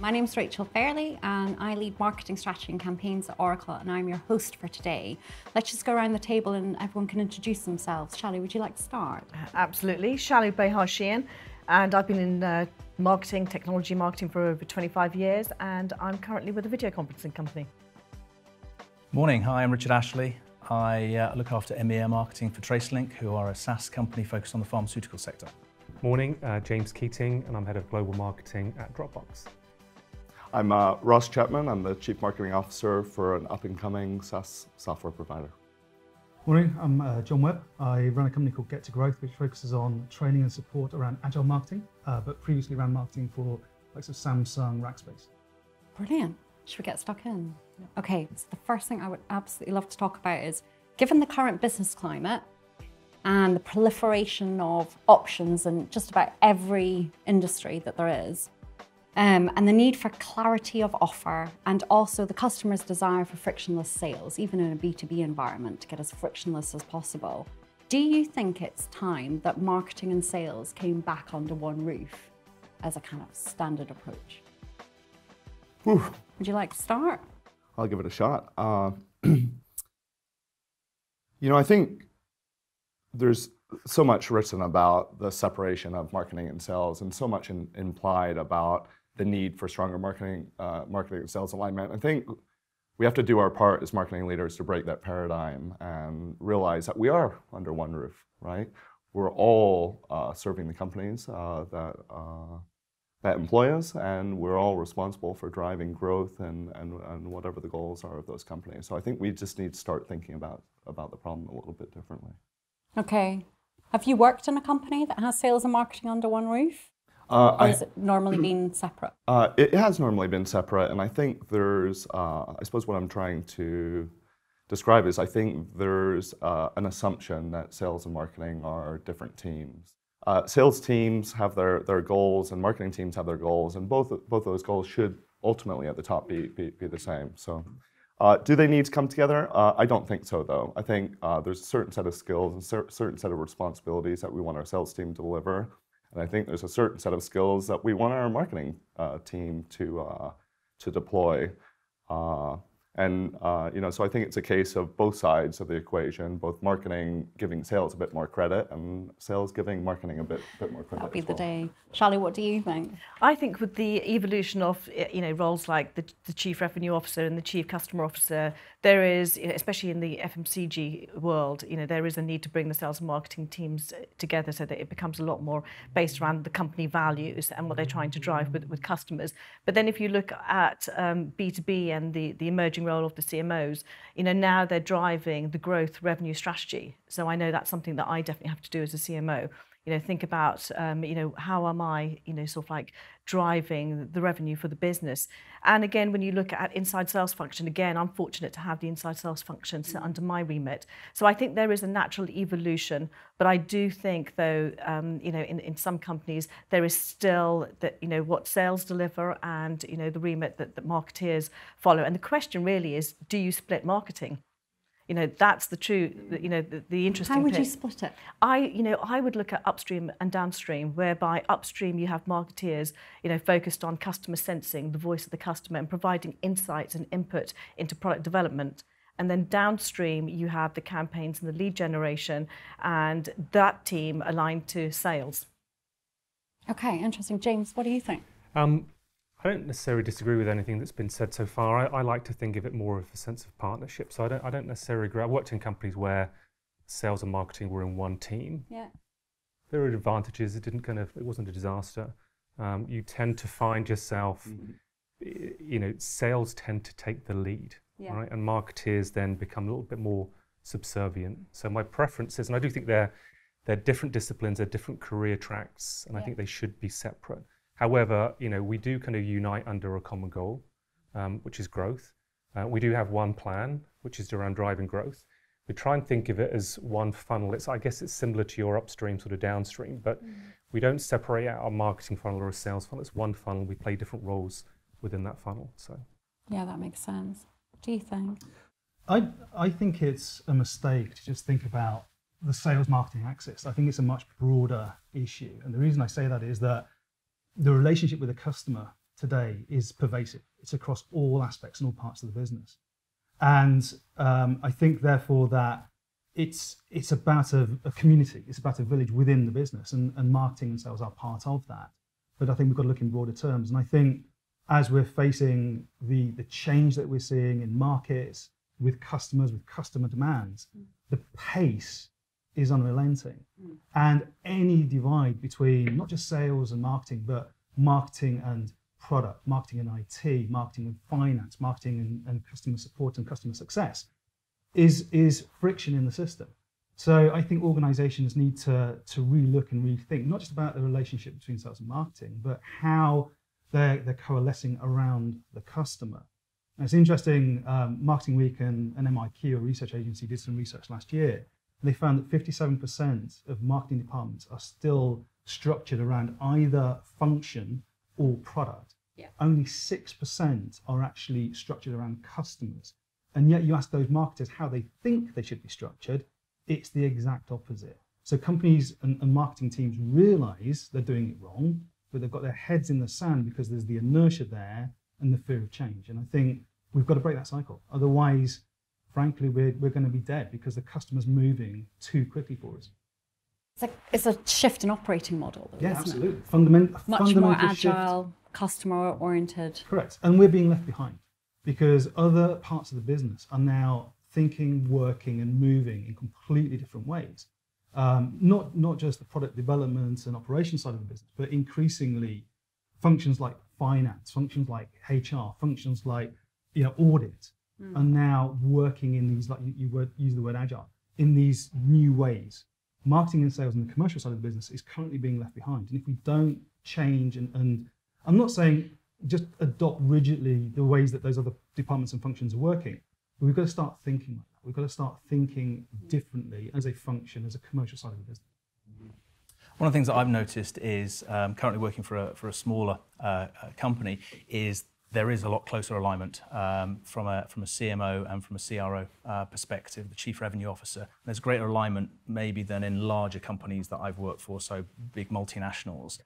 My name's Rachel Fairley and I lead marketing strategy and campaigns at Oracle, and I'm your host for today. Let's just go around the table and everyone can introduce themselves. Shallu, would you like to start? Absolutely. Shallu Behar-Sheehan, and I've been in marketing, technology marketing for over 25 years, and I'm currently with a video conferencing company. Morning, hi, I'm Richard Ashley. I look after EMEA marketing for TraceLink, who are a SaaS company focused on the pharmaceutical sector. Morning, James Keating, and I'm head of global marketing at Dropbox. I'm Ross Chapman. I'm the Chief Marketing Officer for an up-and-coming SaaS software provider. Morning, I'm John Webb. I run a company called Get2Growth, which focuses on training and support around agile marketing, but previously ran marketing for like Samsung, Rackspace. Brilliant. Should we get stuck in? Okay, so the first thing I would absolutely love to talk about is, given the current business climate and the proliferation of options in just about every industry that there is, and the need for clarity of offer, and also the customer's desire for frictionless sales, even in a B2B environment, to get as frictionless as possible. Do you think it's time that marketing and sales came back under one roof as a kind of standard approach? Whew. Would you like to start? I'll give it a shot. I think there's so much written about the separation of marketing and sales, and so much implied about the need for stronger marketing and sales alignment. I think we have to do our part as marketing leaders to break that paradigm and realize that we are under one roof, right? We're all serving the companies that employ us, and we're all responsible for driving growth and whatever the goals are of those companies. So I think we just need to start thinking about the problem a little bit differently. Okay. Have you worked in a company that has sales and marketing under one roof? Or has it normally been separate? It has normally been separate, and I think there's, I suppose what I'm trying to describe is I think there's an assumption that sales and marketing are different teams. Sales teams have their goals, and marketing teams have their goals, and both of those goals should ultimately at the top be the same. So do they need to come together? I don't think so, though. I think there's a certain set of skills and certain set of responsibilities that we want our sales team to deliver. And I think there's a certain set of skills that we want our marketing team to deploy. So I think it's a case of both sides of the equation, both marketing giving sales a bit more credit and sales giving marketing a bit more credit. That'll be the day. Shallu, what do you think? I think with the evolution of roles like the Chief Revenue Officer and the Chief Customer Officer, there is, especially in the FMCG world, there is a need to bring the sales and marketing teams together so that it becomes a lot more based around the company values and what they're trying to drive with customers. But then if you look at B2B and the emerging role of the CMOs, now they're driving the growth revenue strategy. So I know that's something that I definitely have to do as a CMO. Think about, how am I, sort of like driving the revenue for the business? And again, when you look at inside sales function, again, I'm fortunate to have the inside sales function sit under my remit. So I think there is a natural evolution, but I do think, though, in some companies, there is still that, what sales deliver and, the remit that marketeers follow. And the question really is, do you split marketing? That's the true, the interesting thing. How would you split it? I would look at upstream and downstream, whereby upstream you have marketeers, focused on customer sensing, the voice of the customer, and providing insights and input into product development. And then downstream you have the campaigns and the lead generation, and that team aligned to sales. Okay, interesting. James, what do you think? I don't necessarily disagree with anything that's been said so far. I like to think of it more of a sense of partnership. So I don't necessarily agree. I worked in companies where sales and marketing were in one team. Yeah. There are advantages. It wasn't a disaster. You tend to find yourself, sales tend to take the lead, right? And marketeers then become a little bit more subservient. So my preference is, and I do think they're different disciplines, they're different career tracks, and I think they should be separate. However, we do kind of unite under a common goal, which is growth. We do have one plan, which is around driving growth. We try and think of it as one funnel. I guess it's similar to your upstream sort of downstream, but we don't separate out our marketing funnel or a sales funnel. It's one funnel. We play different roles within that funnel. So, yeah, that makes sense. What do you think? I think it's a mistake to just think about the sales marketing axis. I think it's a much broader issue. And the reason I say that is that the relationship with the customer today is pervasive. It's across all aspects and all parts of the business. And I think, therefore, that it's about a community, it's about a village within the business, and marketing and sales are part of that. But I think we've got to look in broader terms. And I think as we're facing the change that we're seeing in markets, with customers, with customer demands, the pace is unrelenting. And any divide between not just sales and marketing, but marketing and product, marketing and IT, marketing and finance, marketing and customer support and customer success is friction in the system. So I think organizations need to relook and rethink, not just about the relationship between sales and marketing, but how they're coalescing around the customer. And it's interesting, Marketing Week and MIQ, a research agency, did some research last year. And they found that 57% of marketing departments are still structured around either function or product. Yeah. Only 6% are actually structured around customers. And yet you ask those marketers how they think they should be structured, it's the exact opposite. So companies and marketing teams realize they're doing it wrong, but they've got their heads in the sand because there's the inertia there and the fear of change. And I think we've got to break that cycle. Otherwise, frankly, we're going to be dead because the customer's moving too quickly for us. It's a shift in operating model, though, Yeah, isn't absolutely. it? Much more agile, shift. customer-oriented. Correct. And we're being left behind because other parts of the business are now thinking, working, and moving in completely different ways. Not just the product development and operation side of the business, but increasingly functions like finance, functions like HR, functions like audit are now working in these, like you use the word agile, in these new ways. Marketing and sales on the commercial side of the business is currently being left behind. And if we don't change, and I'm not saying just adopt rigidly the ways that those other departments and functions are working, but we've got to start thinking like that. We've got to start thinking differently as a function, as a commercial side of the business. One of the things that I've noticed is currently working for a smaller company is there is a lot closer alignment from a CMO and from a CRO perspective, the Chief Revenue Officer. There's greater alignment maybe than in larger companies that I've worked for, so big multinationals.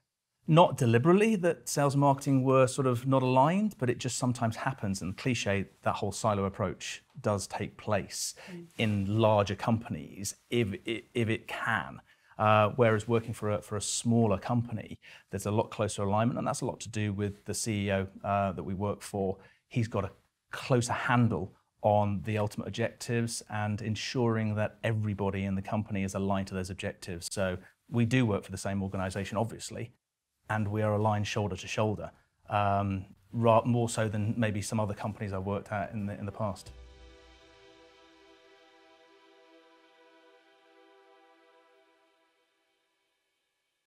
Not deliberately that sales and marketing were sort of not aligned, but it just sometimes happens, and cliche, that whole silo approach does take place in larger companies if it can. Whereas working for a smaller company, there's a lot closer alignment, and that's a lot to do with the CEO that we work for. He's got a closer handle on the ultimate objectives and ensuring that everybody in the company is aligned to those objectives. So we do work for the same organization, obviously, and we are aligned shoulder to shoulder, more so than maybe some other companies I've worked at in the past.